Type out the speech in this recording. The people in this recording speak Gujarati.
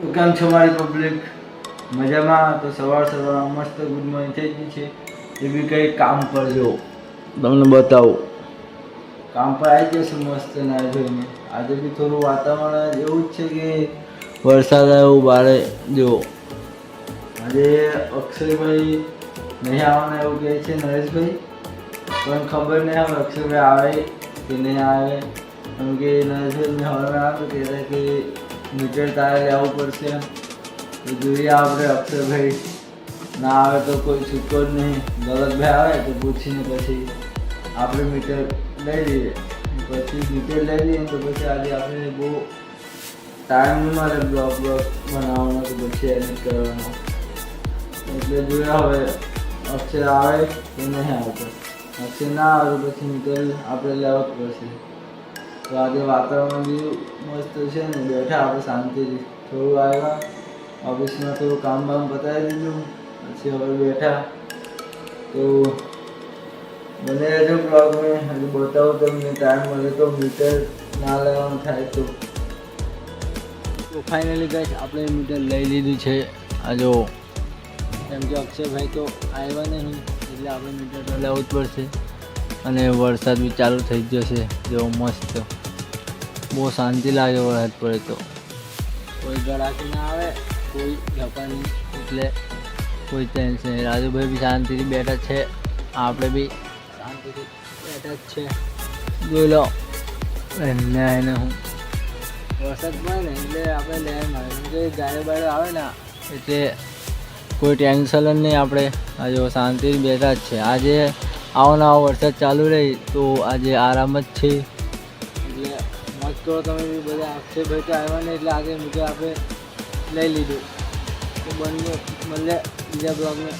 કેમ છો મારી પબ્લિક? મજામાં? તો સવારમાં મસ્ત ગુડ મોર્નિંગ થઈ ગઈ છે. એ બી કંઈ કામ પર જો તમને બતાવું. કામ પર આવી જશે મસ્ત ના જોઈને. આજે બી થોડું વાતાવરણ એવું જ છે કે વરસાદ આવ્યો બારે જો. આજે અક્ષયભાઈ નહીં આવવાના એવું કહે છે નરેશભાઈ, પણ ખબર નહીં હવે અક્ષયભાઈ આવે કે નહીં આવે. કેમ કે નરેશભાઈ મેં હવે આવ્યું કહેતા કે મીટર તારે લેવું પડશે. તો જોઈએ આપણે અક્ષરભાઈ ના આવે તો કોઈ છૂટકો જ નહીં. દોલતભાઈ આવે તો પૂછીને પછી આપણે મીટર લઈ લઈએ. પછી મીટર લઈ લઈએ તો પછી આજે આપણે બહુ ટાઈમ નહીં મળે બ્લોગ બનાવવાનો, તો પછી એડિટ કરવાનો. એટલે જોઈએ હવે અક્ષર આવે કે નહીં આવતો. અક્ષર ના આવે તો પછી મીટર આપણે લેવું જ પડશે. તો આજે વાતાવરણ બી મસ્ત છે ને, બેઠા આપણે શાંતિથી. થોડું આવ્યા ઓફિસમાં, થોડું કામ બામ બતાવી દીધું, પછી હવે બેઠા. તો બને રહેજો બ્લોગમાં. હજુ બતાવું તમને ટાઈમ મળે તો મીટર ના લેવાનું થાય તો. ફાઇનલી ગાઈસ આપણે મીટર લઈ લીધું છે. આ જો, કેમ કે અક્ષયભાઈ તો આવ્યા નહીં એટલે આપણે મીટર તો લેવું જ પડશે. અને વરસાદ બી ચાલુ થઈ જશે જો મસ્ત. બહુ શાંતિ લાગે વરસાદ પડે તો. કોઈ ગળાકી ના આવે, કોઈ ઝપાની, એટલે કોઈ ટેન્શન નહીં. રાજુભાઈ બી શાંતિથી બેઠા છે, આપણે બી શાંતિથી બેઠા જ છે. જોઈ લો એને એને હું વરસાદ પડે ને એટલે આપણે લહેર મારે. કેમ કે ગાયો બાયો આવે ને એટલે કોઈ ટેન્શન જ નહીં. આપણે આજે શાંતિથી બેઠા જ છે. આજે આવો ને આવો વરસાદ ચાલુ રહી તો આજે આરામ જ છે. એટલે મત કરો તમે બી બધા. અક્ષયભાઈ તો આવ્યા નહીં એટલે આજે મીટર આપણે લઈ લીધું. તો બંને મળે બીજા બ્લોગમાં.